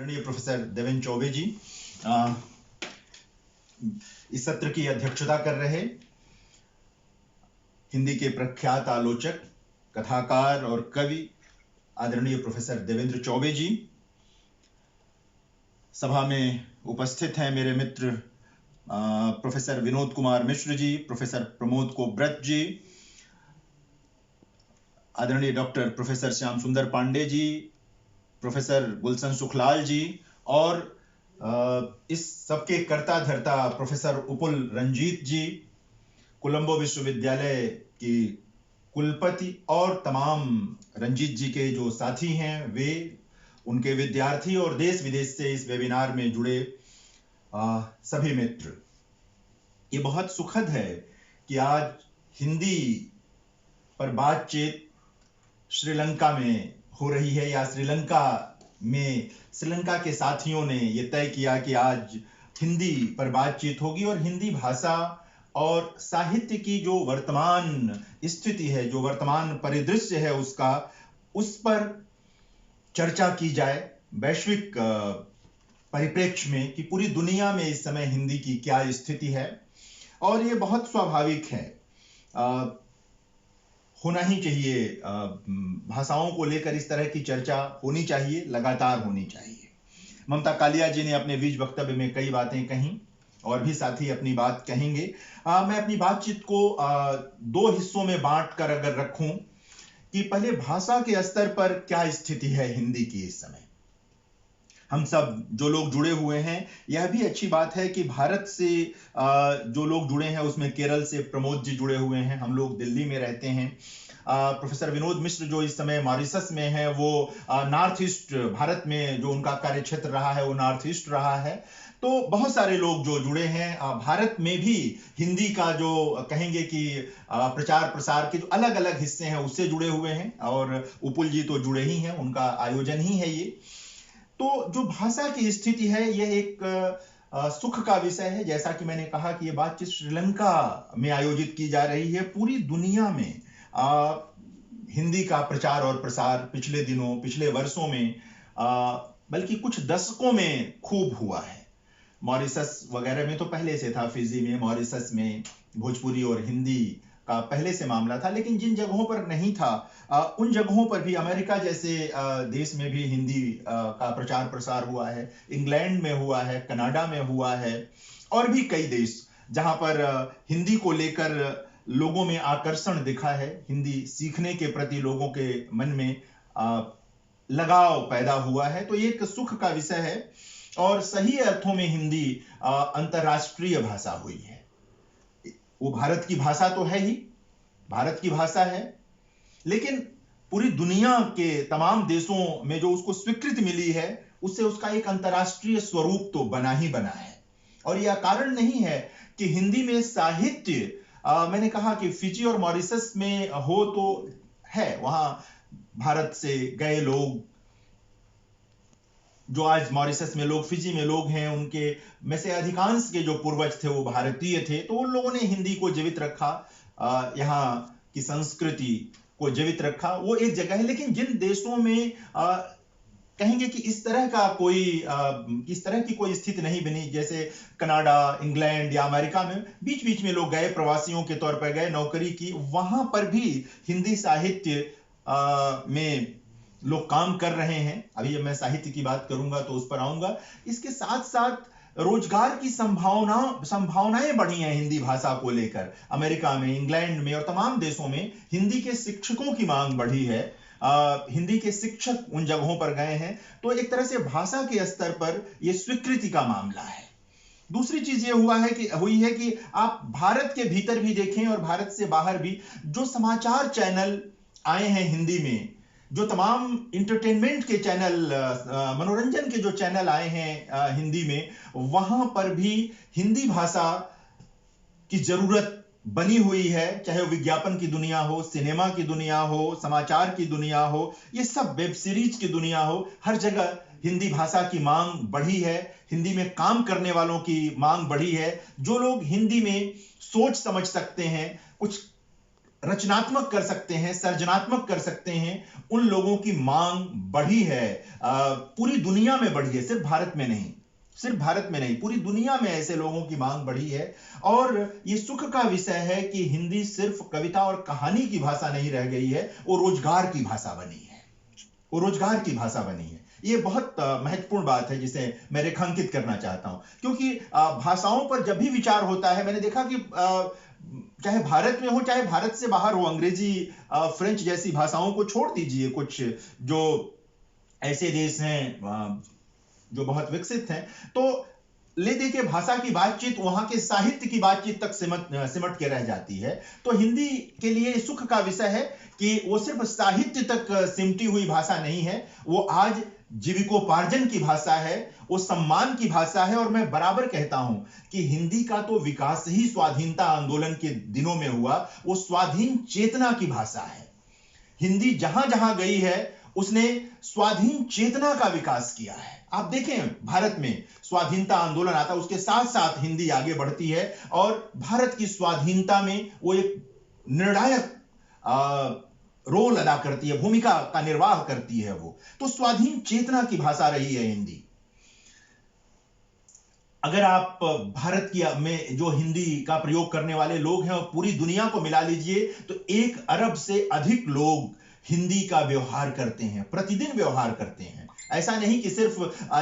आदरणीय प्रोफेसर देवेंद्र चौबे जी इस सत्र की अध्यक्षता कर रहे, हिंदी के प्रख्यात आलोचक, कथाकार और कवि आदरणीय प्रोफेसर देवेंद्र चौबे जी। सभा में उपस्थित हैं मेरे मित्र प्रोफेसर विनोद कुमार मिश्र जी, प्रोफेसर प्रमोद कोब्रत जी, आदरणीय डॉक्टर प्रोफेसर श्याम सुंदर पांडे जी, प्रोफेसर गुलशन सुखलाल जी और इस सबके कर्ता धर्ता प्रोफेसर उपुल रंजीत जी, कोलंबो विश्वविद्यालय की कुलपति और तमाम रंजीत जी के जो साथी हैं वे, उनके विद्यार्थी और देश विदेश से इस वेबिनार में जुड़े सभी मित्र। ये बहुत सुखद है कि आज हिंदी पर बातचीत श्रीलंका में हो रही है, या श्रीलंका के साथियों ने ये तय किया कि आज हिंदी पर बातचीत होगी और हिंदी भाषा और साहित्य की जो वर्तमान स्थिति है, जो वर्तमान परिदृश्य है उस पर चर्चा की जाए वैश्विक परिप्रेक्ष्य में कि पूरी दुनिया में इस समय हिंदी की क्या स्थिति है। और ये बहुत स्वाभाविक है, होना ही चाहिए। भाषाओं को लेकर इस तरह की चर्चा होनी चाहिए, लगातार होनी चाहिए। ममता कालिया जी ने अपने बीच वक्तव्य में कई बातें कहीं और भी साथी अपनी बात कहेंगे। मैं अपनी बातचीत को दो हिस्सों में बांट कर अगर रखूं कि पहले भाषा के स्तर पर क्या स्थिति है हिंदी की इस समय। हम सब जो लोग जुड़े हुए हैं, यह भी अच्छी बात है कि भारत से जो लोग जुड़े हैं उसमें केरल से प्रमोद जी जुड़े हुए हैं, हम लोग दिल्ली में रहते हैं। प्रोफेसर विनोद मिश्र जो इस समय मॉरिशस में है, वो नॉर्थ ईस्ट भारत में जो उनका कार्य क्षेत्र रहा है वो नॉर्थ ईस्ट रहा है। तो बहुत सारे लोग जो जुड़े हैं, भारत में भी हिंदी का जो कहेंगे कि प्रचार प्रसार के जो अलग अलग हिस्से हैं उससे जुड़े हुए हैं, और उपुल जी तो जुड़े ही हैं, उनका आयोजन ही है ये। तो जो भाषा की स्थिति है यह एक सुख का विषय है। जैसा कि मैंने कहा कि यह बातचीत श्रीलंका में आयोजित की जा रही है। पूरी दुनिया में हिंदी का प्रचार और प्रसार पिछले दिनों, पिछले वर्षों में, बल्कि कुछ दशकों में खूब हुआ है। मॉरिशस वगैरह में तो पहले से था, फिजी में, मॉरिशस में भोजपुरी और हिंदी का पहले से मामला था, लेकिन जिन जगहों पर नहीं था उन जगहों पर भी, अमेरिका जैसे देश में भी हिंदी का प्रचार प्रसार हुआ है, इंग्लैंड में हुआ है, कनाडा में हुआ है, और भी कई देश जहां पर हिंदी को लेकर लोगों में आकर्षण दिखा है, हिंदी सीखने के प्रति लोगों के मन में लगाव पैदा हुआ है। तो ये एक सुख का विषय है और सही अर्थों में हिंदी अंतर्राष्ट्रीय भाषा हुई है। वो भारत की भाषा तो है ही, भारत की भाषा है, लेकिन पूरी दुनिया के तमाम देशों में जो उसको स्वीकृति मिली है उससे उसका एक अंतर्राष्ट्रीय स्वरूप तो बना ही बना है। और यह कारण नहीं है कि हिंदी में साहित्य, मैंने कहा कि फिजी और मॉरिशस में हो तो है, वहां भारत से गए लोग, जो आज मॉरिशस में लोग, फिजी में लोग हैं, उनके में से अधिकांश के जो पूर्वज थे वो भारतीय थे, तो उन लोगों ने हिंदी को जीवित रखा, यहाँ की संस्कृति को जीवित रखा, वो एक जगह है। लेकिन जिन देशों में कहेंगे कि इस तरह की कोई स्थिति नहीं बनी, जैसे कनाडा, इंग्लैंड या अमेरिका में बीच बीच में लोग गए, प्रवासियों के तौर पर गए, नौकरी की, वहां पर भी हिंदी साहित्य में लोग काम कर रहे हैं। अभी जब मैं साहित्य की बात करूंगा तो उस पर आऊंगा। इसके साथ साथ रोजगार की संभावनाएं बढ़ी हैं हिंदी भाषा को लेकर। अमेरिका में, इंग्लैंड में और तमाम देशों में हिंदी के शिक्षकों की मांग बढ़ी है, हिंदी के शिक्षक उन जगहों पर गए हैं। तो एक तरह से भाषा के स्तर पर यह स्वीकृति का मामला है। दूसरी चीज ये हुई है कि आप भारत के भीतर भी देखें और भारत से बाहर भी जो समाचार चैनल आए हैं हिंदी में, जो तमाम इंटरटेनमेंट के चैनल, मनोरंजन के जो चैनल आए हैं हिंदी में, वहां पर भी हिंदी भाषा की जरूरत बनी हुई है। चाहे वो विज्ञापन की दुनिया हो, सिनेमा की दुनिया हो, समाचार की दुनिया हो, ये सब वेब सीरीज की दुनिया हो, हर जगह हिंदी भाषा की मांग बढ़ी है, हिंदी में काम करने वालों की मांग बढ़ी है। जो लोग हिंदी में सोच समझ सकते हैं, कुछ रचनात्मक कर सकते हैं, सर्जनात्मक कर सकते हैं, उन लोगों की मांग बढ़ी है। पूरी दुनिया में बढ़ी है, सिर्फ भारत में नहीं, सिर्फ भारत में नहीं, पूरी दुनिया में ऐसे लोगों की मांग बढ़ी है। और ये सुख का विषय है कि हिंदी सिर्फ कविता और कहानी की भाषा नहीं रह गई है, वो रोजगार की भाषा बनी है, वो रोजगार की भाषा बनी है। ये बहुत महत्वपूर्ण बात है जिसे मैं रेखांकित करना चाहता हूं, क्योंकि भाषाओं पर जब भी विचार होता है, मैंने देखा कि चाहे भारत में हो चाहे भारत से बाहर हो, अंग्रेजी, फ्रेंच जैसी भाषाओं को छोड़ दीजिए, कुछ जो ऐसे देश हैं जो बहुत विकसित हैं, तो ले दे के भाषा की बातचीत वहां के साहित्य की बातचीत तक सिमट के रह जाती है। तो हिंदी के लिए सुख का विषय है कि वो सिर्फ साहित्य तक सिमटी हुई भाषा नहीं है, वो आज जीविकोपार्जन की भाषा है, वो सम्मान की भाषा है। और मैं बराबर कहता हूं कि हिंदी का तो विकास ही स्वाधीनता आंदोलन के दिनों में हुआ, वो स्वाधीन चेतना की भाषा है। हिंदी जहां जहां गई है उसने स्वाधीन चेतना का विकास किया है। आप देखें, भारत में स्वाधीनता आंदोलन आता है, उसके साथ साथ हिंदी आगे बढ़ती है और भारत की स्वाधीनता में वो एक निर्णायक रोल अदा करती है, भूमिका का निर्वाह करती है वो। तो स्वाधीन चेतना की भाषा रही है हिंदी। अगर आप भारत की में जो हिंदी का प्रयोग करने वाले लोग हैं और पूरी दुनिया को मिला लीजिए, तो 1 अरब से अधिक लोग हिंदी का व्यवहार करते हैं, प्रतिदिन व्यवहार करते हैं। ऐसा नहीं कि सिर्फ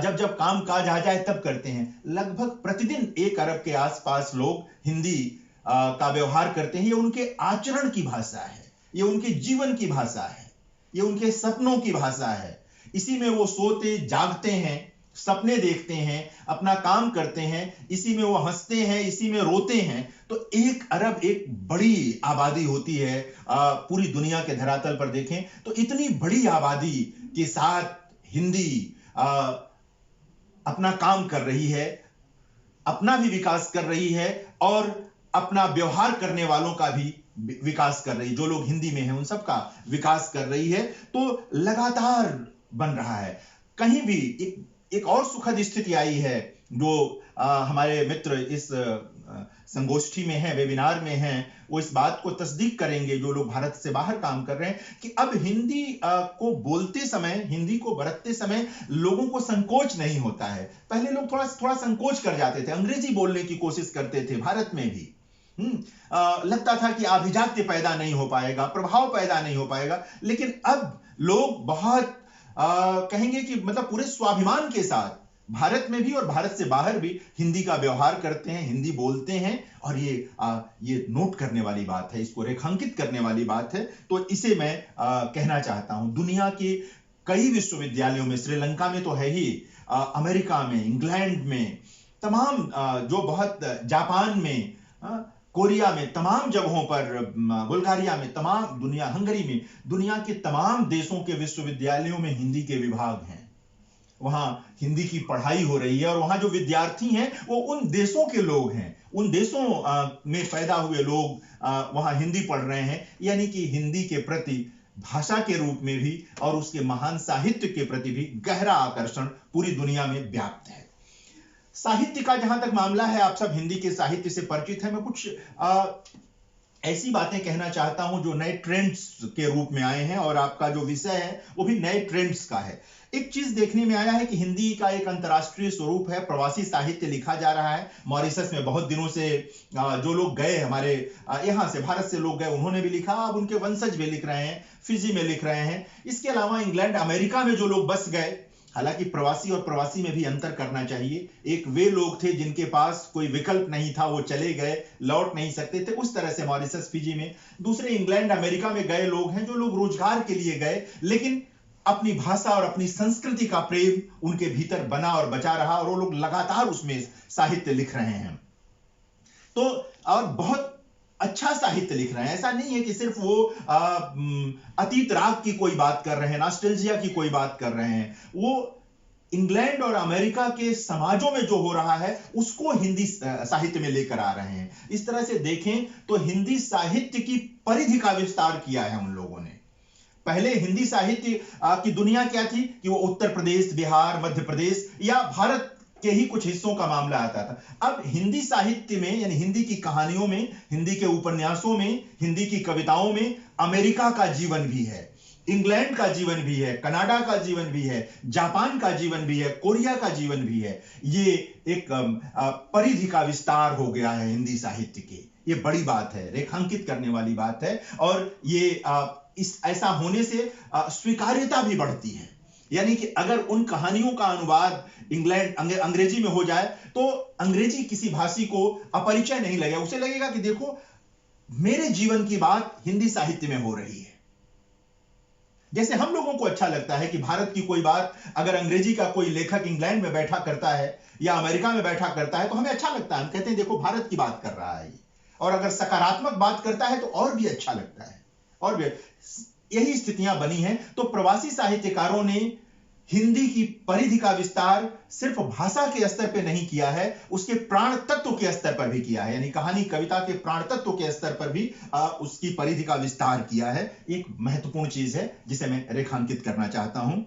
जब जब काम काज आ जाए तब करते हैं, लगभग प्रतिदिन 1 अरब के आसपास लोग हिंदी का व्यवहार करते हैं। ये उनके आचरण की भाषा है, ये उनके जीवन की भाषा है, ये उनके सपनों की भाषा है। इसी में वो सोते जागते हैं, सपने देखते हैं, अपना काम करते हैं, इसी में वो हंसते हैं, इसी में रोते हैं। तो 1 अरब एक बड़ी आबादी होती है। पूरी दुनिया के धरातल पर देखें तो इतनी बड़ी आबादी के साथ हिंदी अपना काम कर रही है, अपना भी विकास कर रही है और अपना व्यवहार करने वालों का भी विकास कर रही है। जो लोग हिंदी में हैं उन सब का विकास कर रही है। तो लगातार बन रहा है। कहीं भी एक और सुखद स्थिति आई है जो हमारे मित्र इस संगोष्ठी में है, वेबिनार में हैं, वो इस बात को तस्दीक करेंगे, जो लोग भारत से बाहर काम कर रहे हैं, कि अब हिंदी को बोलते समय, हिंदी को बरतते समय लोगों को संकोच नहीं होता है। पहले लोग थोड़ा संकोच कर जाते थे, अंग्रेजी बोलने की कोशिश करते थे, भारत में भी लगता था कि आभिजात्य पैदा नहीं हो पाएगा, प्रभाव पैदा नहीं हो पाएगा। लेकिन अब लोग बहुत कहेंगे कि मतलब पूरे स्वाभिमान के साथ भारत में भी और भारत से बाहर भी हिंदी का व्यवहार करते हैं, हिंदी बोलते हैं। और ये नोट करने वाली बात है, इसको रेखांकित करने वाली बात है। तो इसे मैं कहना चाहता हूं। दुनिया के कई विश्वविद्यालयों में, श्रीलंका में तो है ही, अमेरिका में, इंग्लैंड में, तमाम जो बहुत, जापान में, कोरिया में, तमाम जगहों पर, बुल्गारिया में, तमाम दुनिया, हंगरी में, दुनिया के तमाम देशों के विश्वविद्यालयों में हिंदी के विभाग हैं। वहां हिंदी की पढ़ाई हो रही है और वहां जो विद्यार्थी हैं वो उन देशों के लोग हैं, उन देशों में पैदा हुए लोग वहां हिंदी पढ़ रहे हैं। यानी कि हिंदी के प्रति भाषा के रूप में भी और उसके महान साहित्य के प्रति भी गहरा आकर्षण पूरी दुनिया में व्याप्त है। साहित्य का जहां तक मामला है, आप सब हिंदी के साहित्य से परिचित हैं। मैं कुछ ऐसी बातें कहना चाहता हूं जो नए ट्रेंड्स के रूप में आए हैं, और आपका जो विषय है वो भी नए ट्रेंड्स का है। एक चीज देखने में आया है कि हिंदी का एक अंतर्राष्ट्रीय स्वरूप है, प्रवासी साहित्य लिखा जा रहा है। मॉरिशस में बहुत दिनों से जो लोग गए, हमारे यहां से, भारत से लोग गए, उन्होंने भी लिखा, अब उनके वंशज भी लिख रहे हैं, फिजी में लिख रहे हैं। इसके अलावा इंग्लैंड, अमेरिका में जो लोग बस गए, हालांकि प्रवासी और प्रवासी में भी अंतर करना चाहिए। एक वे लोग थे जिनके पास कोई विकल्प नहीं था, वो चले गए, लौट नहीं सकते थे, उस तरह से मॉरिशस, फिजी में। दूसरे इंग्लैंड, अमेरिका में गए लोग हैं जो लोग रोजगार के लिए गए, लेकिन अपनी भाषा और अपनी संस्कृति का प्रेम उनके भीतर बना और बचा रहा, और वो लोग लगातार उसमें साहित्य लिख रहे हैं। तो और बहुत अच्छा साहित्य लिख रहे हैं। ऐसा नहीं है कि सिर्फ वो अतीत राग की कोई बात कर रहे हैं, नॉस्टैल्जिया की कोई बात कर रहे हैं। वो इंग्लैंड और अमेरिका के समाजों में जो हो रहा है उसको हिंदी साहित्य में लेकर आ रहे हैं। इस तरह से देखें तो हिंदी साहित्य की परिधि का विस्तार किया है उन लोगों ने। पहले हिंदी साहित्य की दुनिया क्या थी कि वो उत्तर प्रदेश, बिहार, मध्य प्रदेश या भारत के ही कुछ हिस्सों का मामला आता था। अब हिंदी साहित्य में, यानी हिंदी की कहानियों में, हिंदी के उपन्यासों में, हिंदी की कविताओं में अमेरिका का जीवन भी है, इंग्लैंड का जीवन भी है, कनाडा का जीवन भी है, जापान का जीवन भी है, कोरिया का जीवन भी है। ये एक परिधि का विस्तार हो गया है हिंदी साहित्य के। ये बड़ी बात है, रेखांकित करने वाली बात है, और ये इस ऐसा होने से स्वीकार्यता भी बढ़ती है। यानी कि अगर उन कहानियों का अनुवाद अंग्रेजी में हो जाए तो अंग्रेजी किसी भाषी को अपरिचय नहीं लगेगा, उसे लगेगा कि देखो मेरे जीवन की बात हिंदी साहित्य में हो रही है। जैसे हम लोगों को अच्छा लगता है कि भारत की कोई बात अगर अंग्रेजी का कोई लेखक इंग्लैंड में बैठा करता है या अमेरिका में बैठा करता है तो हमें अच्छा लगता है, हम कहते हैं देखो भारत की बात कर रहा है। और अगर सकारात्मक बात करता है तो और भी अच्छा लगता है। और भी यही स्थितियां बनी हैं। तो प्रवासी साहित्यकारों ने हिंदी की परिधि का विस्तार सिर्फ भाषा के स्तर पर नहीं किया है, उसके प्राण तत्व के स्तर पर भी किया है। यानी कहानी कविता के प्राण तत्व के स्तर पर भी उसकी परिधि का विस्तार किया है। एक महत्वपूर्ण चीज है जिसे मैं रेखांकित करना चाहता हूं।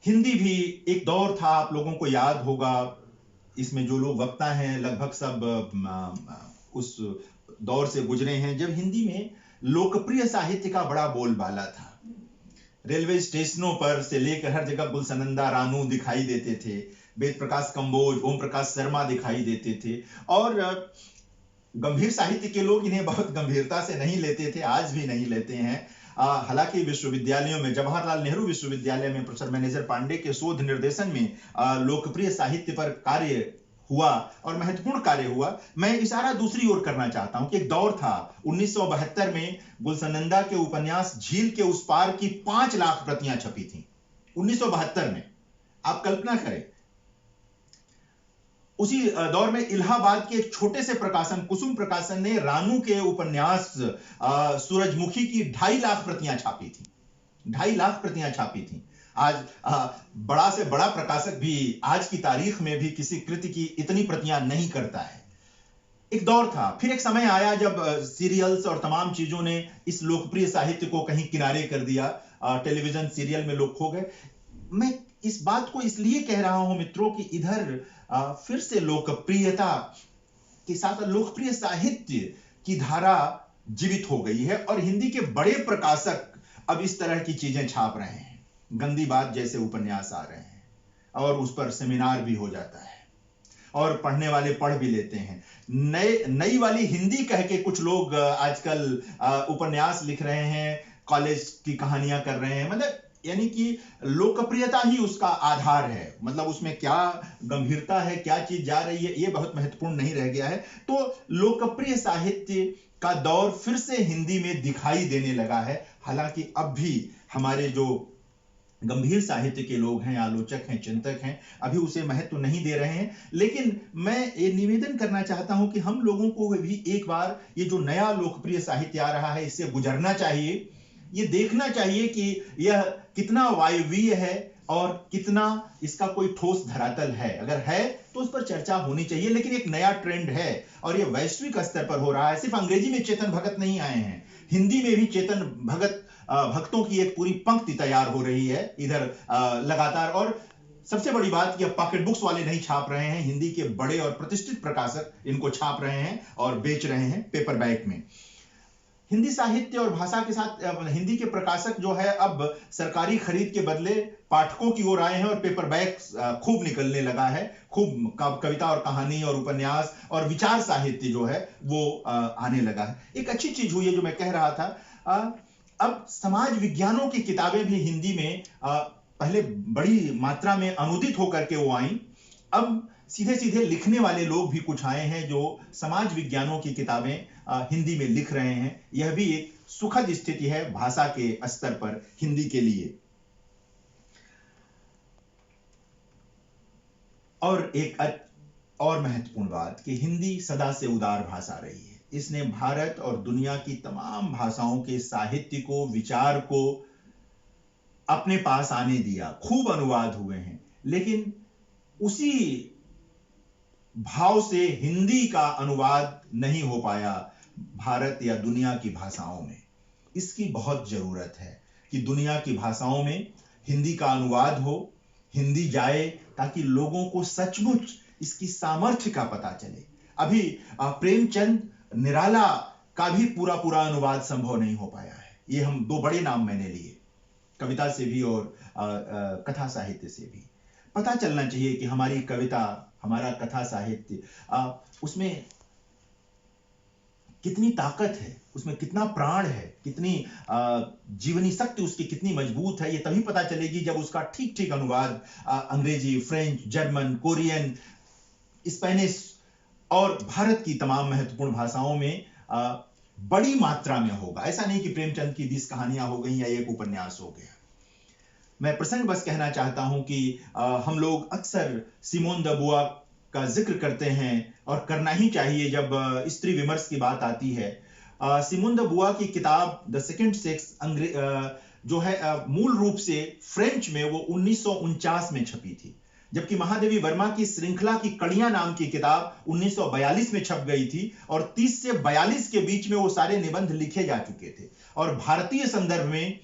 हिंदी भी एक दौर था, आप लोगों को याद होगा, इसमें जो लोग वक्ता हैं लगभग सब उस दौर से गुजरे हैं जब हिंदी में लोकप्रिय साहित्य का बड़ा बोलबाला था। रेलवे स्टेशनों पर से लेकर हर जगह गुलसनंदा रानू दिखाई देते थे, वेद प्रकाश कंबोज, ओम प्रकाश शर्मा दिखाई देते थे। और गंभीर साहित्य के लोग इन्हें बहुत गंभीरता से नहीं लेते थे, आज भी नहीं लेते हैं। हालांकि विश्वविद्यालयों में, जवाहरलाल नेहरू विश्वविद्यालय में प्रोफेसर मैनेजर पांडे के शोध निर्देशन में लोकप्रिय साहित्य पर कार्य हुआ और महत्वपूर्ण कार्य हुआ। मैं इशारा दूसरी ओर करना चाहता हूं कि एक दौर था 1972 में गुलसनंदा के उपन्यास झील के उस पार की 5 लाख प्रतियां छपी थी 1972 में। आप कल्पना करें, उसी दौर में इलाहाबाद के एक छोटे से प्रकाशन कुसुम प्रकाशन ने रानू के उपन्यास सूरजमुखी की 2.5 लाख प्रतियां छापी थी। 2.5 लाख प्रतियां छापी थी। आज बड़ा से बड़ा प्रकाशक भी आज की तारीख में भी किसी कृति की इतनी प्रतियां नहीं करता है। एक दौर था। फिर एक समय आया जब सीरियल्स और तमाम चीजों ने इस लोकप्रिय साहित्य को कहीं किनारे कर दिया, टेलीविजन सीरियल में लोग खो गए। मैं इस बात को इसलिए कह रहा हूं मित्रों कि इधर फिर से लोकप्रियता के साथ लोकप्रिय साहित्य की धारा जीवित हो गई है और हिंदी के बड़े प्रकाशक अब इस तरह की चीजें छाप रहे हैं। गंदी बात जैसे उपन्यास आ रहे हैं और उस पर सेमिनार भी हो जाता है और पढ़ने वाले पढ़ भी लेते हैं। नई वाली हिंदी कह के कुछ लोग आजकल उपन्यास लिख रहे हैं, कॉलेज की कहानियां कर रहे हैं। मतलब यानी कि लोकप्रियता ही उसका आधार है। मतलब उसमें क्या गंभीरता है, क्या चीज जा रही है, ये बहुत महत्वपूर्ण नहीं रह गया है। तो लोकप्रिय साहित्य का दौर फिर से हिंदी में दिखाई देने लगा है। हालांकि अब भी हमारे जो गंभीर साहित्य के लोग हैं, आलोचक हैं, चिंतक हैं, अभी उसे महत्व नहीं दे रहे हैं। लेकिन मैं ये निवेदन करना चाहता हूं कि हम लोगों को भी एक बार ये जो नया लोकप्रिय साहित्य आ रहा है इससे गुजरना चाहिए। ये देखना चाहिए कि यह कितना वायवीय है और कितना इसका कोई ठोस धरातल है। अगर है तो उस पर चर्चा होनी चाहिए। लेकिन एक नया ट्रेंड है और यह वैश्विक स्तर पर हो रहा है। सिर्फ अंग्रेजी में चेतन भगत नहीं आए हैं, हिंदी में भी चेतन भक्तों की एक पूरी पंक्ति तैयार हो रही है इधर लगातार। और सबसे बड़ी बात कि अब पॉकेट बुक्स वाले नहीं छाप रहे हैं, हिंदी के बड़े और प्रतिष्ठित प्रकाशक इनको छाप रहे हैं और बेच रहे हैं पेपर बैग में। हिंदी साहित्य और भाषा के साथ हिंदी के प्रकाशक जो है अब सरकारी खरीद के बदले पाठकों की ओर आए हैं और पेपर बैग खूब निकलने लगा है। खूब कविता और कहानी और उपन्यास और विचार साहित्य जो है वो आने लगा है। एक अच्छी चीज हुई है जो मैं कह रहा था, अब समाज विज्ञानों की किताबें भी हिंदी में पहले बड़ी मात्रा में अनुदित होकर के वो आई। अब सीधे सीधे लिखने वाले लोग भी कुछ आए हैं जो समाज विज्ञानों की किताबें हिंदी में लिख रहे हैं। यह भी एक सुखद स्थिति है भाषा के स्तर पर हिंदी के लिए। और एक और महत्वपूर्ण बात कि हिंदी सदा से उदार भाषा रही है। इसने भारत और दुनिया की तमाम भाषाओं के साहित्य को, विचार को अपने पास आने दिया। खूब अनुवाद हुए हैं, लेकिन उसी भाव से हिंदी का अनुवाद नहीं हो पाया भारत या दुनिया की भाषाओं में। इसकी बहुत जरूरत है कि दुनिया की भाषाओं में हिंदी का अनुवाद हो, हिंदी जाए ताकि लोगों को सचमुच इसकी सामर्थ्य का पता चले। अभी प्रेमचंद निराला का भी पूरा पूरा अनुवाद संभव नहीं हो पाया है। ये हम दो बड़े नाम मैंने लिए, कविता से भी और कथा साहित्य से भी। पता चलना चाहिए कि हमारी कविता, हमारा कथा साहित्य, उसमें कितनी ताकत है, उसमें कितना प्राण है, कितनी जीवनी शक्ति उसकी कितनी मजबूत है। ये तभी पता चलेगी जब उसका ठीक ठीक अनुवाद अंग्रेजी, फ्रेंच, जर्मन, कोरियन, स्पेनिश और भारत की तमाम महत्वपूर्ण भाषाओं में बड़ी मात्रा में होगा। ऐसा नहीं कि प्रेमचंद की 20 कहानियां हो गई या एक उपन्यास हो गया। मैं प्रसंग बस कहना चाहता हूं कि हम लोग अक्सर सिमोन द बुआ का जिक्र करते हैं और करना ही चाहिए जब स्त्री विमर्श की बात आती है। सिमोन द बुआ की किताब द सेकंड सेक्स जो है मूल रूप से फ्रेंच में वो 1949 में छपी थी, जबकि महादेवी वर्मा की श्रृंखला की कड़ियां नाम की किताब 1942 में छप गई थी और 30 से 42 के बीच में वो सारे निबंध लिखे जा चुके थे। और भारतीय संदर्भ में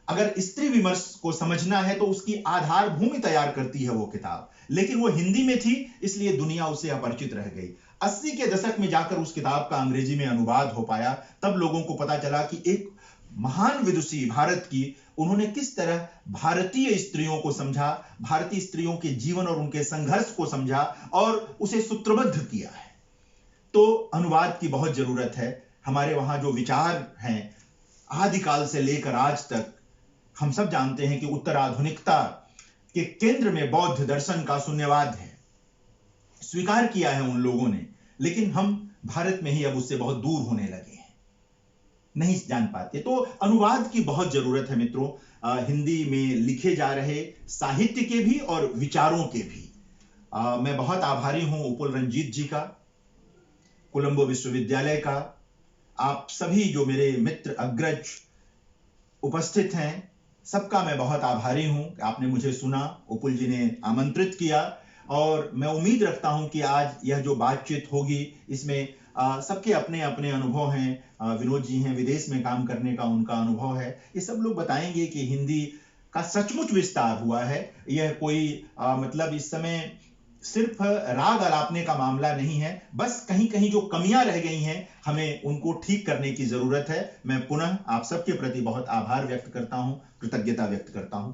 अगर स्त्री विमर्श को समझना है तो उसकी आधार भूमि तैयार करती है वो किताब, लेकिन वो हिंदी में थी इसलिए दुनिया उसे अपरिचित रह गई। 80 के दशक में जाकर उस किताब का अंग्रेजी में अनुवाद हो पाया, तब लोगों को पता चला कि एक महान विदुषी भारत की, उन्होंने किस तरह भारतीय स्त्रियों को समझा, भारतीय स्त्रियों के जीवन और उनके संघर्ष को समझा और उसे सूत्रबद्ध किया है। तो अनुवाद की बहुत जरूरत है। हमारे वहां जो विचार हैं आदिकाल से लेकर आज तक, हम सब जानते हैं कि उत्तराधुनिकता के केंद्र में बौद्ध दर्शन का शून्यवाद है, स्वीकार किया है उन लोगों ने, लेकिन हम भारत में ही अब उससे बहुत दूर होने लगे हैं, नहीं जान पाते। तो अनुवाद की बहुत जरूरत है मित्रों, हिंदी में लिखे जा रहे साहित्य के भी और विचारों के भी। मैं बहुत आभारी हूं उपल रंजीत जी का, कोलंबो विश्वविद्यालय का, आप सभी जो मेरे मित्र अग्रज उपस्थित हैं, सबका मैं बहुत आभारी हूं कि आपने मुझे सुना, उपल जी ने आमंत्रित किया और मैं उम्मीद रखता हूं कि आज यह जो बातचीत होगी इसमें सबके अपने अपने अनुभव हैं। विनोद जी हैं, विदेश में काम करने का उनका अनुभव है। ये सब लोग बताएंगे कि हिंदी का सचमुच विस्तार हुआ है। यह कोई मतलब इस समय सिर्फ राग आलापने का मामला नहीं है, बस कहीं कहीं जो कमियां रह गई हैं हमें उनको ठीक करने की जरूरत है। मैं पुनः आप सबके प्रति बहुत आभार व्यक्त करता हूं, कृतज्ञता व्यक्त करता हूं।